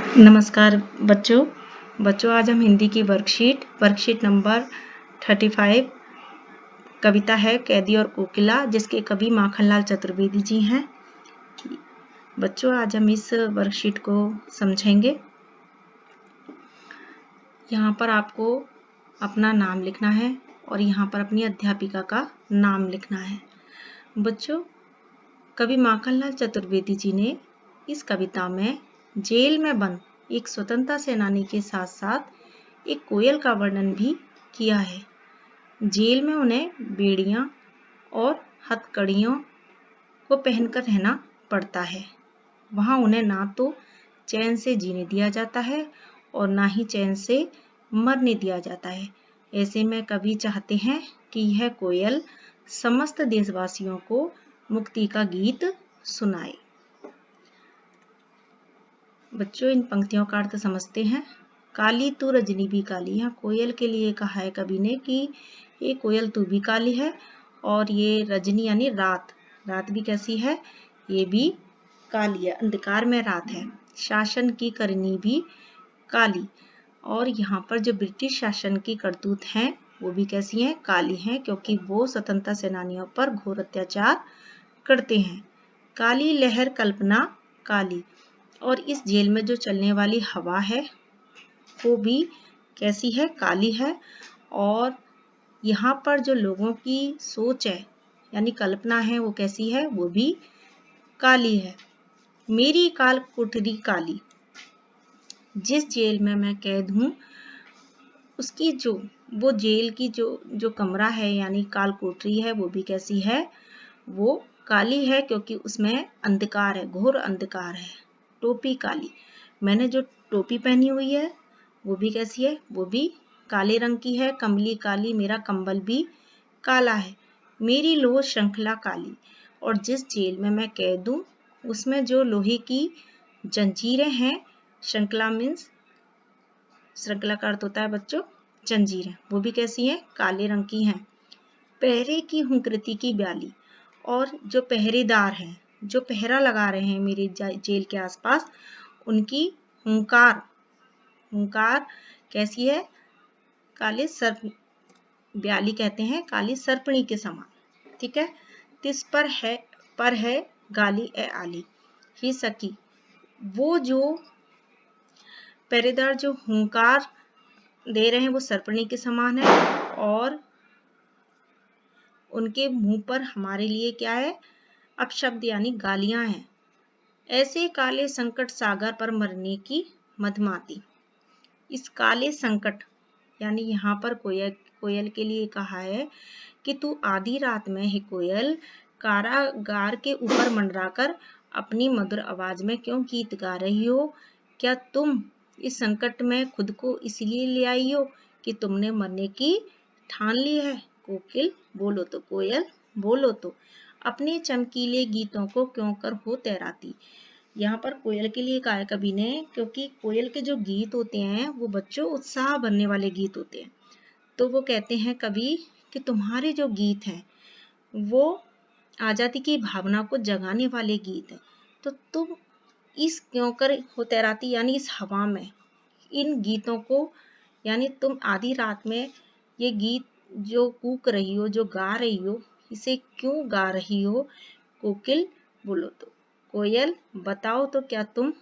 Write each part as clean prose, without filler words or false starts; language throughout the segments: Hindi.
नमस्कार बच्चों। आज हम हिंदी की वर्कशीट नंबर 35 कविता है कैदी और कोकिला, जिसके कवि माखनलाल चतुर्वेदी जी हैं। बच्चों, आज हम इस वर्कशीट को समझेंगे। यहाँ पर आपको अपना नाम लिखना है और यहाँ पर अपनी अध्यापिका का नाम लिखना है। बच्चों, कवि माखनलाल चतुर्वेदी जी ने इस कविता में जेल में बंद एक स्वतंत्रता सेनानी के साथ साथ एक कोयल का वर्णन भी किया है। जेल में उन्हें बेड़ियां और हथकड़ियों को पहनकर रहना पड़ता है। वहां उन्हें ना तो चैन से जीने दिया जाता है और ना ही चैन से मरने दिया जाता है। ऐसे में कवि चाहते हैं कि यह कोयल समस्त देशवासियों को मुक्ति का गीत सुनाए। बच्चों, इन पंक्तियों का अर्थ समझते हैं। काली तू रजनी भी काली, यहाँ कोयल के लिए कहा है कवि ने कि ये कोयल तू भी काली है, और ये रजनी यानी रात भी कैसी है, ये भी काली है, अंधकार में रात है। शासन की करनी भी काली, और यहाँ पर जो ब्रिटिश शासन की करतूत हैं वो भी कैसी हैं, काली हैं, क्योंकि वो स्वतंत्रता सेनानियों पर घोर अत्याचार करते हैं। काली लहर कल्पना काली, और इस जेल में जो चलने वाली हवा है वो भी कैसी है, काली है। और यहाँ पर जो लोगों की सोच है यानी कल्पना है वो कैसी है, वो भी काली है। मेरी काल कोठरी काली, जिस जेल में मैं कैद हूँ उसकी वो जेल की जो कमरा है यानी काल कोठरी है वो भी कैसी है, वो काली है, क्योंकि उसमें अंधकार है, घोर अंधकार है। टोपी काली, मैंने जो टोपी पहनी हुई है वो भी कैसी है, वो भी काले रंग की है। कमली काली, मेरा कंबल भी काला है। मेरी लोह श्रृंखला काली, और जिस जेल में मैं कैद हूँ उसमें जो लोहे की जंजीरें हैं, श्रृंखला मीन्स श्रृंखला का अर्थ होता है बच्चों जंजीरें, वो भी कैसी हैं, काले रंग की हैं। पहरे की हुंकृति की ब्याली, और जो पहरेदार हैं जो पहरा लगा रहे हैं मेरे जेल के आसपास, उनकी हुंकार कैसी है, काले सर्प, ब्याली कहते हैं काली सर्पणी के समान। ठीक है। तिस पर है गाली ए आली ही सकी, वो जो पहरेदार जो हुंकार दे रहे हैं वो सर्पणी के समान है, और उनके मुंह पर हमारे लिए क्या है, अपशब्द यानी गालियां हैं। ऐसे काले संकट सागर पर मरने की मधमाती, इस काले संकट यानी यहाँ पर कोयल के लिए कहा है कि तू आधी रात में ही कोयल कारागार के ऊपर मंडराकर अपनी मधुर आवाज में क्यों गीत गा रही हो? क्या तुम इस संकट में खुद को इसलिए ले आई हो कि तुमने मरने की ठान ली है? कोकिल बोलो तो, कोयल बोलो तो, अपने चमकीले गीतों को क्यों कर हो तैराती। यहाँ पर कोयल के लिए कहा है कवि ने, क्योंकि कोयल के जो गीत होते हैं वो बच्चों उत्साह भरने वाले गीत होते हैं। तो वो कहते हैं कवि कि तुम्हारे जो गीत हैं वो आजादी की भावना को जगाने वाले गीत हैं, तो तुम इस क्यों कर हो तैराती यानी इस हवा में इन गीतों को, यानी तुम आधी रात में ये गीत जो कूक रही हो, जो गा रही हो, इसे क्यों गा रही हो? कोकिल बोलो तो, कोयल बताओ तो, क्या तुम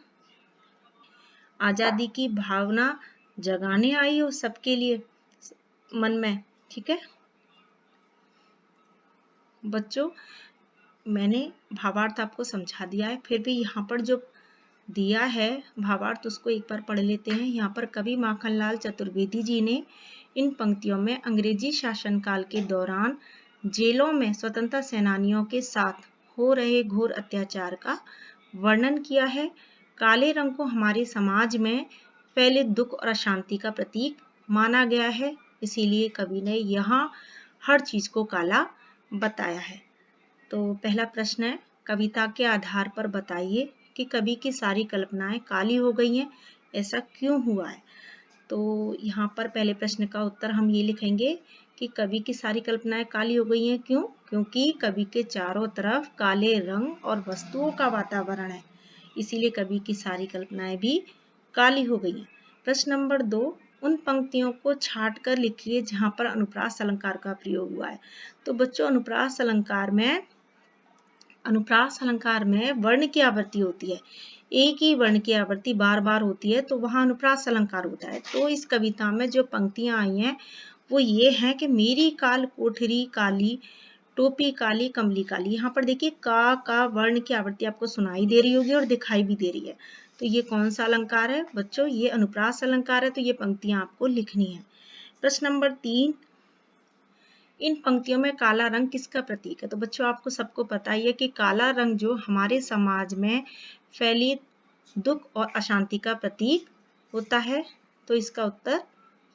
आजादी की भावना जगाने आई हो सबके लिए मन में? ठीक है बच्चों, मैंने भावार्थ आपको समझा दिया है, फिर भी यहाँ पर जो दिया है भावार्थ उसको एक बार पढ़ लेते हैं। यहाँ पर कवि माखनलाल चतुर्वेदी जी ने इन पंक्तियों में अंग्रेजी शासनकाल के दौरान जेलों में स्वतंत्रता सेनानियों के साथ हो रहे घोर अत्याचार का वर्णन किया है। काले रंग को हमारे समाज में फैले दुख और अशांति का प्रतीक माना गया है, इसीलिए कवि ने यहाँ हर चीज को काला बताया है। तो पहला प्रश्न है, कविता के आधार पर बताइए कि कवि की सारी कल्पनाएं काली हो गई हैं, ऐसा क्यों हुआ है? तो यहाँ पर पहले प्रश्न का उत्तर हम ये लिखेंगे कि कवि की सारी कल्पनाएं काली हो गई हैं। क्यों? क्योंकि कवि के चारों तरफ काले रंग और वस्तुओं का वातावरण है, इसीलिए कवि की सारी कल्पनाएं भी काली हो गई हैं। प्रश्न नंबर 2, उन पंक्तियों को छांट कर लिखिए जहां पर अनुप्रास अलंकार का प्रयोग हुआ है। तो बच्चों अनुप्रास अलंकार में वर्ण की आवृत्ति होती है, एक ही वर्ण की आवृत्ति बार बार होती है, तो वहां अनुप्रास अलंकार होता है। तो इस कविता में जो पंक्तियां आई हैं वो ये हैं कि मेरी काल कोठरी काली, टोपी काली, कमली काली। यहाँ पर देखिए का वर्ण की आवृत्ति आपको सुनाई दे रही होगी और दिखाई भी दे रही है। तो ये कौन सा अलंकार है बच्चों? ये अनुप्रास अलंकार है। तो ये पंक्तियां आपको लिखनी है। प्रश्न नंबर 3, इन पंक्तियों में काला रंग किसका प्रतीक है? तो बच्चों आपको सबको पता ही है कि काला रंग जो हमारे समाज में फैली दुख और अशांति का प्रतीक होता है। तो इसका उत्तर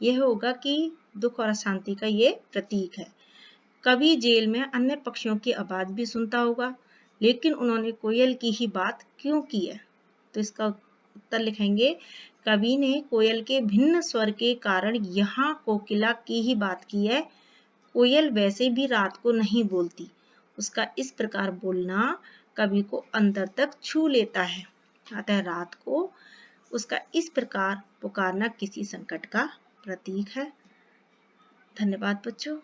यह होगा कि दुख और अशांति का ये प्रतीक है। कवि जेल में अन्य पक्षियों की आवाज भी सुनता होगा, लेकिन उन्होंने कोयल की ही बात क्यों की है? तो इसका उत्तर लिखेंगे, कवि ने कोयल के भिन्न स्वर के कारण यहाँ कोकिला की ही बात की है। कोयल वैसे भी रात को नहीं बोलती, उसका इस प्रकार बोलना कवि को अंदर तक छू लेता है, अतः रात को उसका इस प्रकार पुकारना किसी संकट का प्रतीक है। धन्यवाद बच्चों।